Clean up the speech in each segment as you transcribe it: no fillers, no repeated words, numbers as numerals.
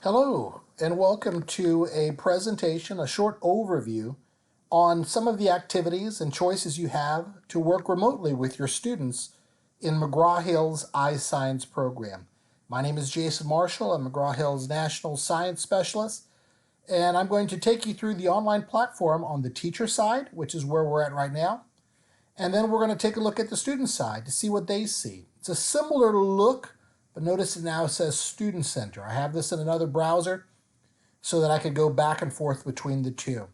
Hello, and welcome to a presentation, a short overview on some of the activities and choices you have to work remotely with your students in McGraw-Hill's iScience program. My name is Jason Marshall. I'm McGraw-Hill's National Science Specialist, and I'm going to take you through the online platform on the teacher side, which is where we're at right now, and then we're going to take a look at the student side to see what they see. It's a similar look, but notice it now says Student Center. I have this in another browser so that I could go back and forth between the two.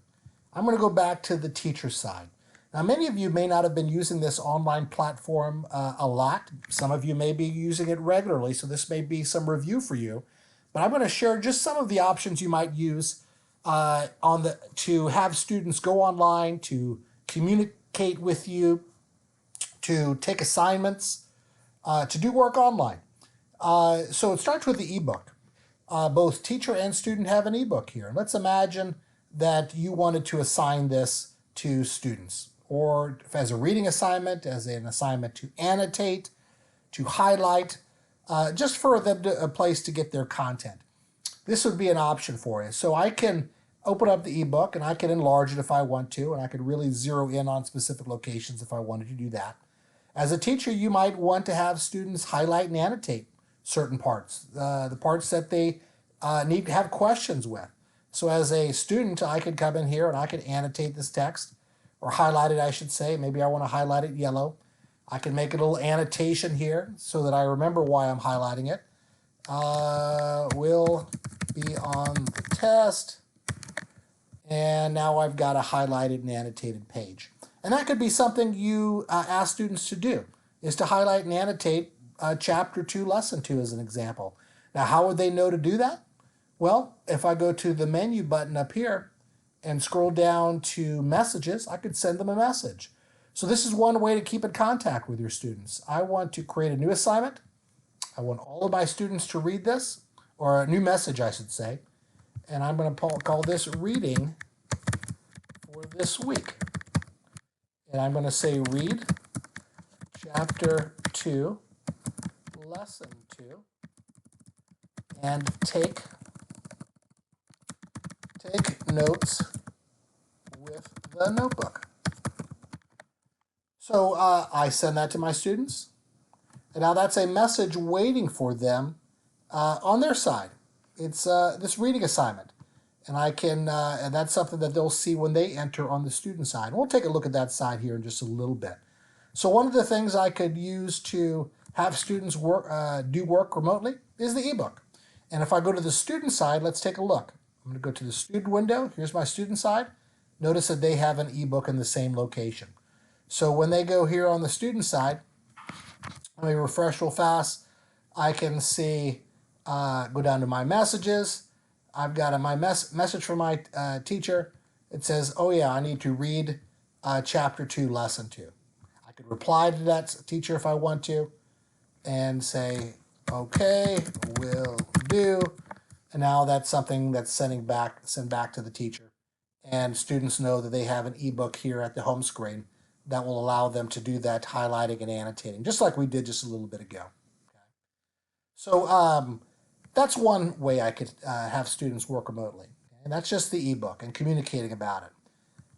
I'm going to go back to the teacher side. Now, many of you may not have been using this online platform a lot. Some of you may be using it regularly, so this may be some review for you. But I'm going to share just some of the options you might use to have students go online, to communicate with you, to take assignments, to do work online. So it starts with the ebook. Both teacher and student have an ebook here. Let's imagine that you wanted to assign this to students, or as a reading assignment, as an assignment to annotate, to highlight, just for them a place to get their content. This would be an option for you. So I can open up the ebook and I can enlarge it if I want to, and I could really zero in on specific locations if I wanted to do that. As a teacher, you might want to have students highlight and annotate certain parts, the parts that they need to have questions with. So as a student, I could come in here and I could annotate this text, or highlight it, I should say. Maybe I want to highlight it yellow. I can make a little annotation here so that I remember why I'm highlighting it. Will be on the test. And now I've got a highlighted and annotated page. And that could be something you ask students to do, is to highlight and annotate Chapter 2, Lesson 2 as an example. Now, how would they know to do that? Well, if I go to the menu button up here and scroll down to messages, I could send them a message. So this is one way to keep in contact with your students. I want to create a new assignment. I want all of my students to read this, or a new message, I should say. And I'm going to call this reading for this week. And I'm going to say read Chapter 2, Lesson 2, and take notes with the notebook. So I send that to my students, and now that's a message waiting for them on their side. It's this reading assignment, and I can and that's something that they'll see when they enter on the student side. And we'll take a look at that side here in just a little bit. So one of the things I could use to have students do work remotely is the ebook. And if I go to the student side, let's take a look. I'm going to go to the student window. Here's my student side. Notice that they have an ebook in the same location. So when they go here on the student side, let me refresh real fast. I can see, go down to my messages. I've got my message from my teacher. It says, oh yeah, I need to read Chapter 2, Lesson 2. I could reply to that teacher if I want to and say, okay, will do. And now that's something that's sent back to the teacher. And students know that they have an ebook here at the home screen that will allow them to do that highlighting and annotating, just like we did just a little bit ago. Okay. So that's one way I could have students work remotely. And that's just the ebook and communicating about it.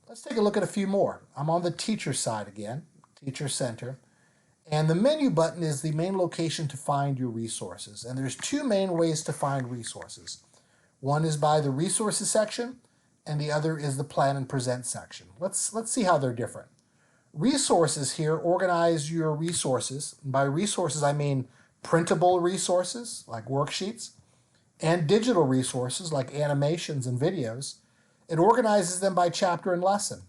Let's take a look at a few more. I'm on the teacher side again, Teacher Center. And the menu button is the main location to find your resources. And there's two main ways to find resources. One is by the resources section, and the other is the plan and present section. Let's see how they're different. Resources here organize your resources. And by resources, I mean printable resources like worksheets, and digital resources like animations and videos. It organizes them by chapter and lesson.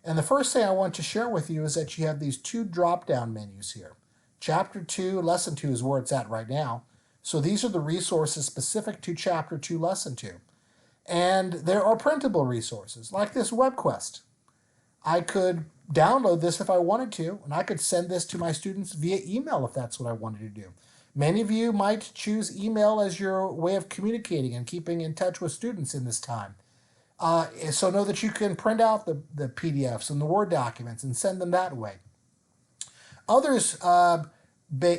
And the first thing I want to share with you is that you have these two drop-down menus here. Chapter 2, Lesson 2 is where it's at right now. So these are the resources specific to Chapter 2, Lesson 2. And there are printable resources, like this WebQuest. I could download this if I wanted to, and I could send this to my students via email if that's what I wanted to do. Many of you might choose email as your way of communicating and keeping in touch with students in this time. So know that you can print out the PDFs and the Word documents and send them that way. Others,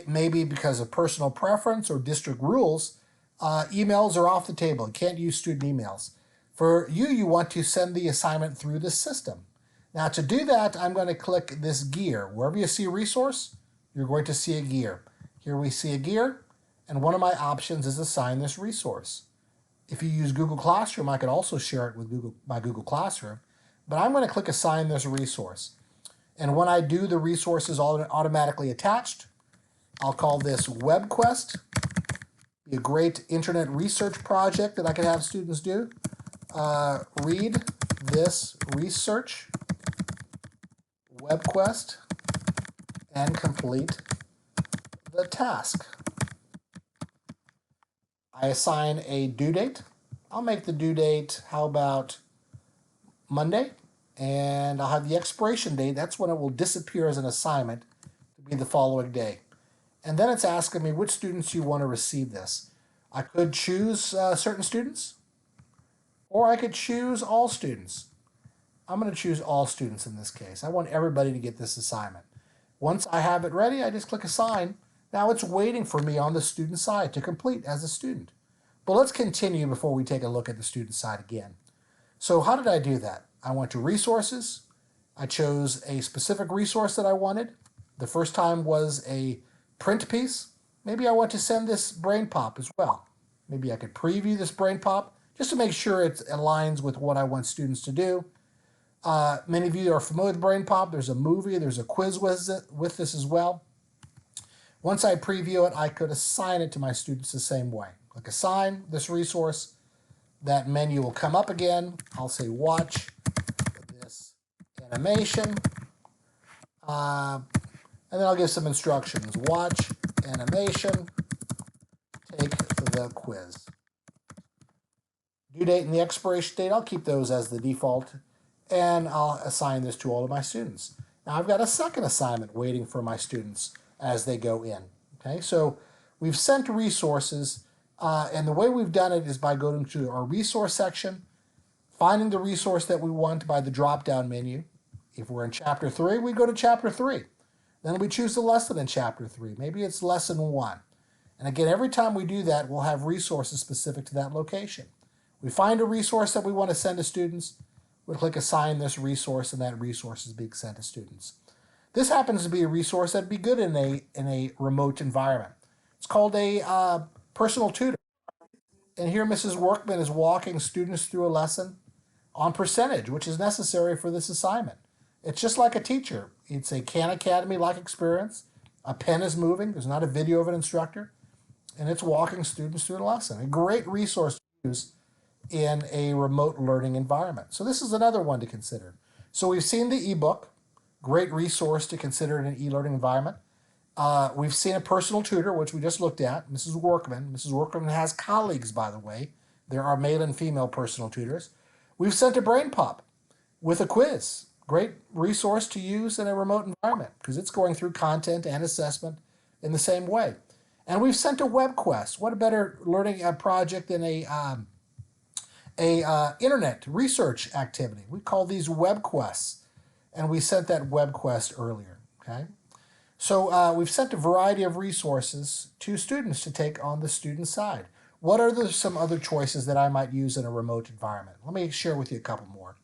maybe because of personal preference or district rules, Emails are off the table. You can't use student emails. For you, you want to send the assignment through the system. Now to do that, I'm going to click this gear. Wherever you see a resource, you're going to see a gear. Here we see a gear, and one of my options is assign this resource. If you use Google Classroom, I could also share it with my Google Classroom, but I'm going to click assign this resource. And when I do, the resource is automatically attached. I'll call this WebQuest. Be a great internet research project that I could have students do. Read this research, WebQuest, and complete the task. I assign a due date. I'll make the due date, how about Monday? And I'll have the expiration date. That's when it will disappear as an assignment to be the following day. And then it's asking me which students you want to receive this. I could choose certain students, or I could choose all students. I'm going to choose all students in this case. I want everybody to get this assignment. Once I have it ready, I just click assign. Now it's waiting for me on the student side to complete as a student. But let's continue before we take a look at the student side again. So how did I do that? I went to resources. I chose a specific resource that I wanted. The first time was a print piece. Maybe I want to send this brain pop as well. Maybe I could preview this brain pop just to make sure it aligns with what I want students to do. Many of you are familiar with brain pop. There's a movie, there's a quiz with this as well. Once I preview it, I could assign it to my students the same way. Click assign this resource. That menu will come up again. I'll say watch this animation. And then I'll give some instructions. Watch animation, take the quiz. Due date and the expiration date, I'll keep those as the default. And I'll assign this to all of my students. Now I've got a second assignment waiting for my students as they go in. Okay, so we've sent resources, and the way we've done it is by going to our resource section, finding the resource that we want by the drop-down menu. If we're in Chapter 3, we go to Chapter 3. Then we choose the lesson in Chapter 3. Maybe it's Lesson 1. And again, every time we do that, we'll have resources specific to that location. We find a resource that we want to send to students. We'll click assign this resource, and that resource is being sent to students. This happens to be a resource that'd be good in a remote environment. It's called a personal tutor. And here Mrs. Workman is walking students through a lesson on percentage, which is necessary for this assignment. It's just like a teacher. It's a Khan Academy-like experience. A pen is moving. There's not a video of an instructor. And it's walking students through the lesson. A great resource to use in a remote learning environment. So this is another one to consider. So we've seen the ebook, great resource to consider in an e-learning environment. We've seen a personal tutor, which we just looked at, Mrs. Workman. Mrs. Workman has colleagues, by the way. There are male and female personal tutors. We've sent a brain pop with a quiz. Great resource to use in a remote environment because it's going through content and assessment in the same way. And we've sent a WebQuest. What a better learning project than a internet research activity. We call these WebQuests, and we sent that WebQuest earlier. Okay, so we've sent a variety of resources to students to take on the student side. What are some other choices that I might use in a remote environment? Let me share with you a couple more.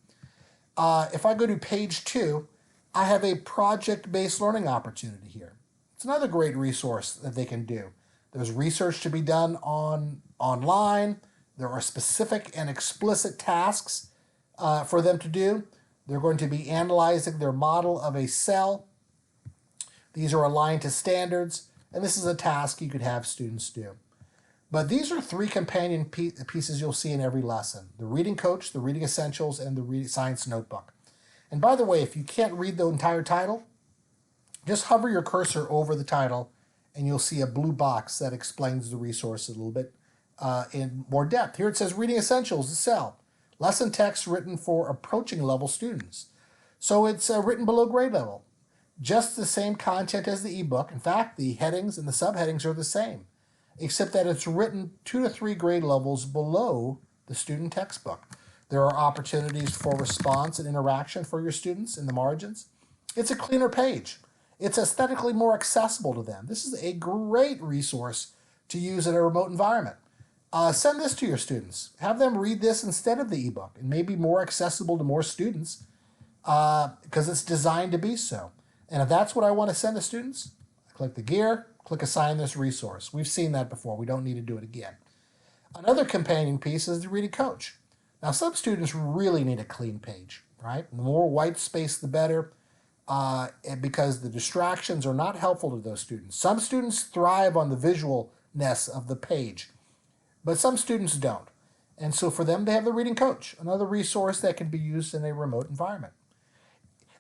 If I go to page 2, I have a project-based learning opportunity here. It's another great resource that they can do. There's research to be done online. There are specific and explicit tasks for them to do. They're going to be analyzing their model of a cell. These are aligned to standards, and this is a task you could have students do. But these are 3 companion pieces you'll see in every lesson: the reading coach, the reading essentials, and the science notebook. And by the way, if you can't read the entire title, just hover your cursor over the title, and you'll see a blue box that explains the resource a little bit in more depth. Here it says Reading Essentials, the cell. Lesson text written for approaching level students. So it's written below grade level. Just the same content as the ebook. In fact, the headings and the subheadings are the same, except that it's written 2 to 3 grade levels below the student textbook. There are opportunities for response and interaction for your students in the margins. It's a cleaner page. It's aesthetically more accessible to them. This is a great resource to use in a remote environment. Send this to your students. Have them read this instead of the ebook. It may be more accessible to more students because it's designed to be so. And if that's what I want to send to students, I click the gear, click assign this resource. We've seen that before. We don't need to do it again. Another companion piece is the reading coach. Now, some students really need a clean page, right? The more white space, the better, because the distractions are not helpful to those students. Some students thrive on the visualness of the page, but some students don't. And so for them, they have the reading coach, another resource that can be used in a remote environment.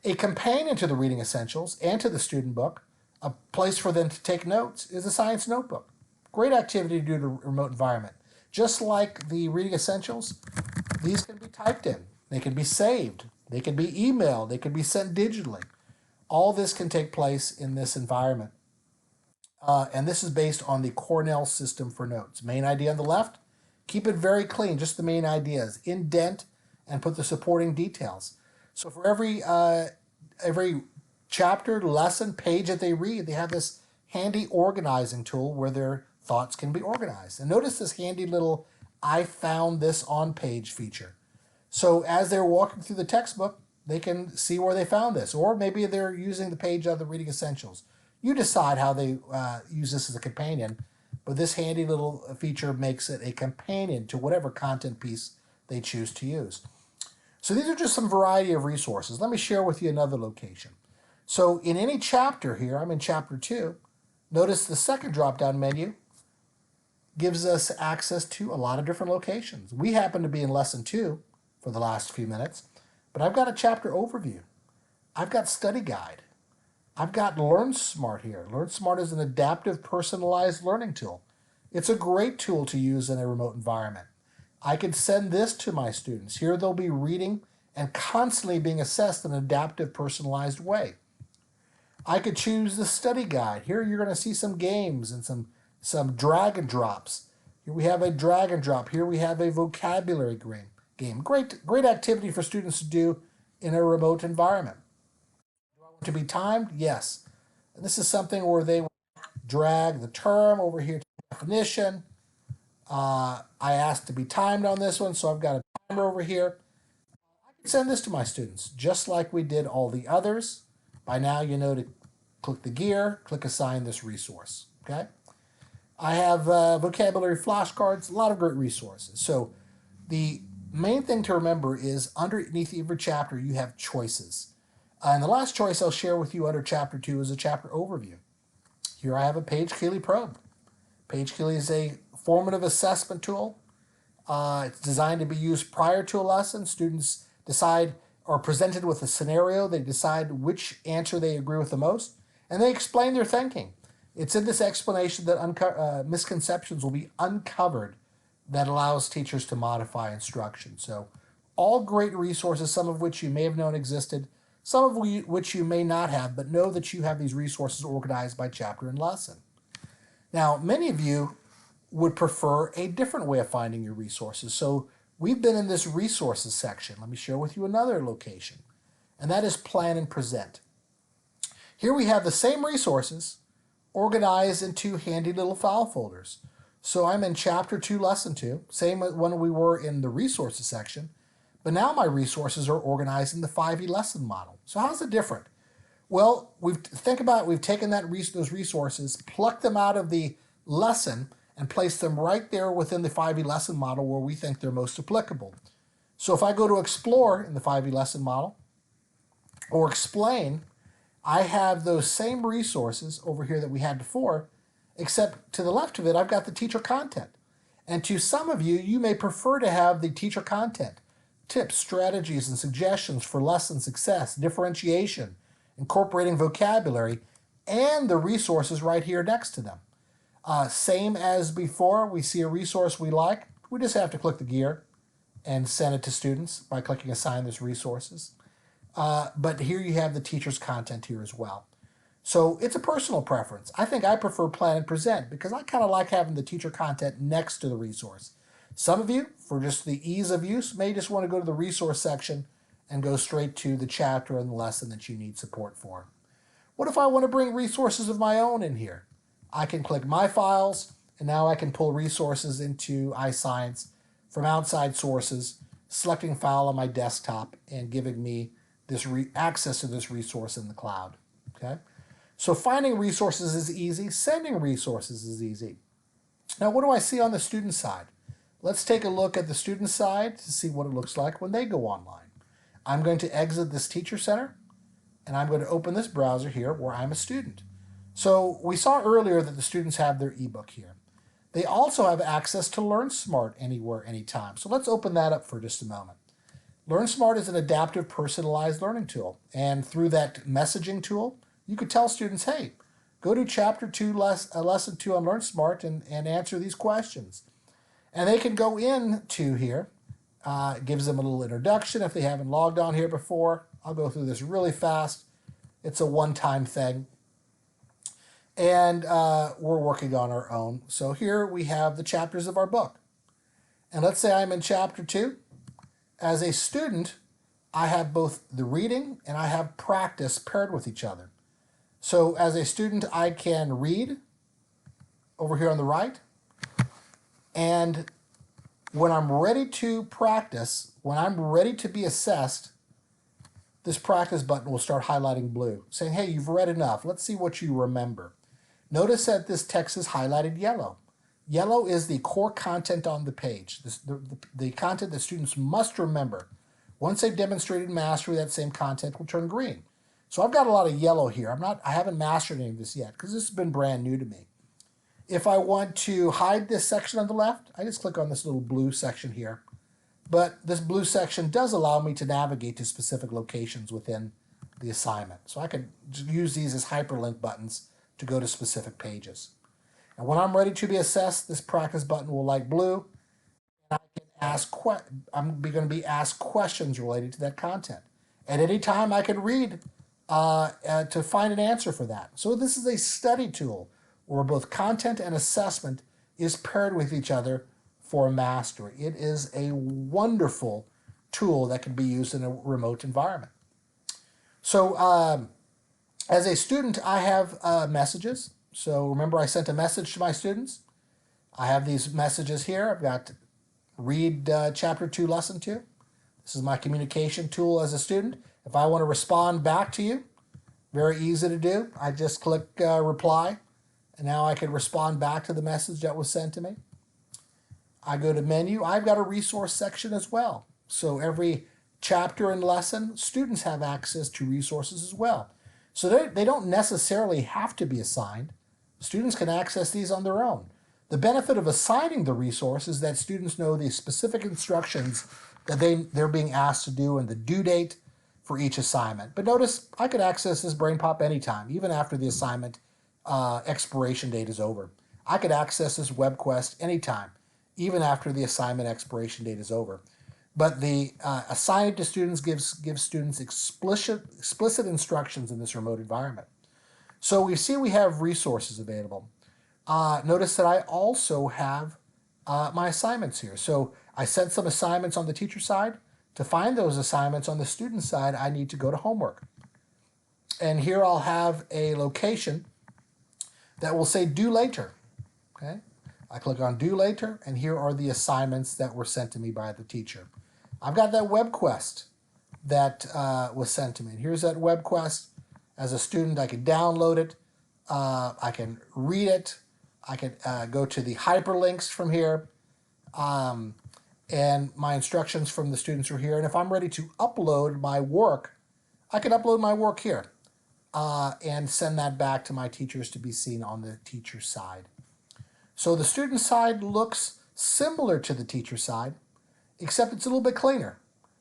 A companion to the reading essentials and to the student book, a place for them to take notes, is a science notebook. Great activity to do in a remote environment. Just like the reading essentials, these can be typed in. They can be saved. They can be emailed. They can be sent digitally. All this can take place in this environment. And this is based on the Cornell system for notes. Main idea on the left, keep it very clean, just the main ideas. Indent and put the supporting details. So for every chapter, lesson, page that they read, they have this handy organizing tool where their thoughts can be organized. And notice this handy little I found this on page feature. So as they're walking through the textbook, they can see where they found this. Or maybe they're using the page of the reading essentials. You decide how they use this as a companion, but this handy little feature makes it a companion to whatever content piece they choose to use. So these are just some variety of resources. Let me share with you another location. So in any chapter here, I'm in chapter 2, notice the second drop-down menu gives us access to a lot of different locations. We happen to be in lesson 2 for the last few minutes, but I've got a chapter overview. I've got study guide. I've got Learn Smart here. Learn Smart is an adaptive, personalized learning tool. It's a great tool to use in a remote environment. I could send this to my students. Here they'll be reading and constantly being assessed in an adaptive, personalized way. I could choose the study guide. Here you're going to see some games and some drag and drops. Here we have a drag and drop. Here we have a vocabulary game. Great activity for students to do in a remote environment. To be timed? Yes. And this is something where they drag the term over here to definition. I asked to be timed on this one, so I've got a timer over here. I can send this to my students, just like we did all the others. By now, you know to click the gear, click assign this resource. Okay. I have vocabulary flashcards, a lot of great resources. So the main thing to remember is underneath every chapter, you have choices. And the last choice I'll share with you under Chapter 2 is a chapter overview. Here I have a Page Keeley probe. Page Keeley is a formative assessment tool. It's designed to be used prior to a lesson. Students decide or presented with a scenario. They decide which answer they agree with the most, and they explain their thinking. It's in this explanation that misconceptions will be uncovered that allows teachers to modify instruction. So all great resources, some of which you may have known existed, some of which you may not have, but know that you have these resources organized by chapter and lesson. Now, many of you would prefer a different way of finding your resources. So we've been in this resources section. Let me share with you another location, and that is plan and present. Here we have the same resources organized into handy little file folders. So I'm in chapter 2, lesson 2, same when we were in the resources section, but now my resources are organized in the 5E lesson model. So how's it different? Well, we've taken those resources, plucked them out of the lesson, and placed them right there within the 5E lesson model where we think they're most applicable. So if I go to explore in the 5E lesson model, or explain, I have those same resources over here that we had before, except to the left of it, I've got the teacher content. And to some of you, you may prefer to have the teacher content, tips, strategies, and suggestions for lesson success, differentiation, incorporating vocabulary, and the resources right here next to them. Same as before, we see a resource we like, we just have to click the gear and send it to students by clicking assign this resources. But here you have the teacher's content here as well. So it's a personal preference. I think I prefer plan and present because I kind of like having the teacher content next to the resource. Some of you, for just the ease of use, may just want to go to the resource section and go straight to the chapter and the lesson that you need support for. What if I want to bring resources of my own in here? I can click My Files, And now I can pull resources into iScience from outside sources, selecting file on my desktop and giving me this access to this resource in the cloud. Okay, so finding resources is easy, sending resources is easy. Now, what do I see on the student side? Let's take a look at the student side to see what it looks like when they go online. I'm going to exit this Teacher Center, and I'm going to open this browser here where I'm a student. So we saw earlier that the students have their ebook here. They also have access to LearnSmart anywhere, anytime. So let's open that up for just a moment. LearnSmart is an adaptive, personalized learning tool. And through that messaging tool, you could tell students, hey, go to Chapter 2, Lesson 2 on LearnSmart and answer these questions. And they can go into here. It gives them a little introduction if they haven't logged on here before. I'll go through this really fast. It's a one-time thing. And we're working on our own. So here we have the chapters of our book. And let's say I'm in Chapter 2. As a student, I have both the reading and I have practice paired with each other. So as a student, I can read over here on the right. And when I'm ready to practice, when I'm ready to be assessed, this practice button will start highlighting blue, saying, hey, you've read enough. Let's see what you remember. Notice that this text is highlighted yellow. Yellow is the core content on the page, the content that students must remember. Once they've demonstrated mastery, that same content will turn green. So I've got a lot of yellow here. I haven't mastered any of this yet because this has been brand new to me. If I want to hide this section on the left, I just click on this little blue section here. But this blue section does allow me to navigate to specific locations within the assignment. So I could use these as hyperlink buttons to go to specific pages. And when I'm ready to be assessed, this practice button will light blue, and I'm going to be asked questions related to that content. At any time, I can read to find an answer for that. So this is a study tool where both content and assessment is paired with each other for mastery. It is a wonderful tool that can be used in a remote environment. So as a student, I have messages. So remember I sent a message to my students. I have these messages here. I've got read Chapter 2, Lesson 2. This is my communication tool as a student. If I want to respond back to you, very easy to do. I just click reply, and now I can respond back to the message that was sent to me. I go to menu. I've got a resource section as well. So every chapter and lesson, students have access to resources as well. So they don't necessarily have to be assigned. Students can access these on their own. The benefit of assigning the resource is that students know the specific instructions that they're being asked to do and the due date for each assignment. But notice I could access this BrainPop anytime, even after the assignment expiration date is over. I could access this WebQuest anytime, even after the assignment expiration date is over. But the assign it to students gives students explicit instructions in this remote environment. So we see we have resources available. Notice that I also have my assignments here. So I sent some assignments on the teacher side. To find those assignments on the student side, I need to go to homework. And here I'll have a location that will say due later. Okay, I click on due later, and here are the assignments that were sent to me by the teacher. I've got that web quest that was sent to me. And here's that web quest. As a student, I can download it. I can read it. I can go to the hyperlinks from here. And my instructions from the students are here. And if I'm ready to upload my work, I can upload my work here and send that back to my teachers to be seen on the teacher side. So the student side looks similar to the teacher side, except it's a little bit cleaner.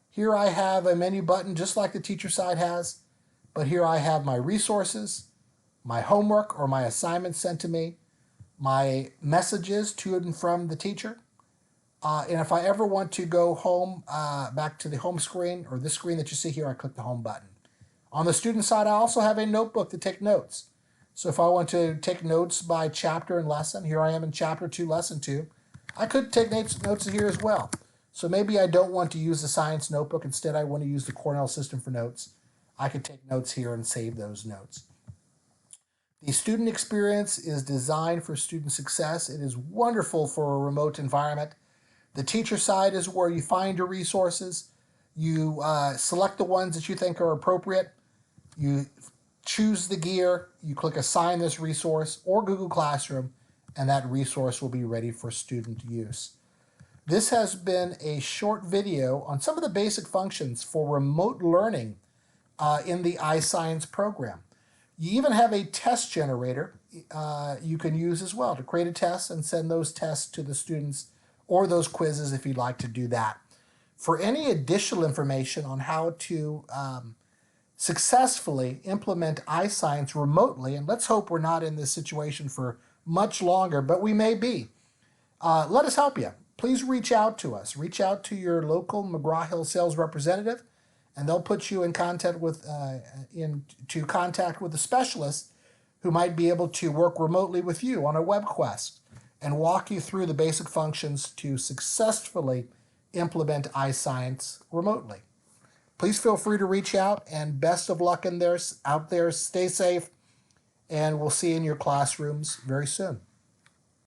Here I have a menu button just like the teacher side has, but here I have my resources, my homework or my assignments sent to me, my messages to and from the teacher. And if I ever want to go home, back to the home screen or this screen that you see here, I click the home button. On the student side, I also have a notebook to take notes. So if I want to take notes by chapter and lesson, here I am in Chapter 2, Lesson 2. I could take notes here as well. So maybe I don't want to use the science notebook. Instead, I want to use the Cornell system for notes. I could take notes here and save those notes. The student experience is designed for student success. It is wonderful for a remote environment. The teacher side is where you find your resources. You select the ones that you think are appropriate. You choose the gear. You click Assign this resource or Google Classroom, and that resource will be ready for student use. This has been a short video on some of the basic functions for remote learning in the iScience program. You even have a test generator you can use as well to create a test and send those tests to the students, or those quizzes if you'd like to do that. For any additional information on how to successfully implement iScience remotely, and let's hope we're not in this situation for much longer, but we may be, let us help you. Please reach out to us. Reach out to your local McGraw-Hill sales representative, and they'll put you in contact with contact with a specialist who might be able to work remotely with you on a web quest and walk you through the basic functions to successfully implement iScience remotely. Please feel free to reach out, and best of luck out there. Stay safe, and we'll see you in your classrooms very soon.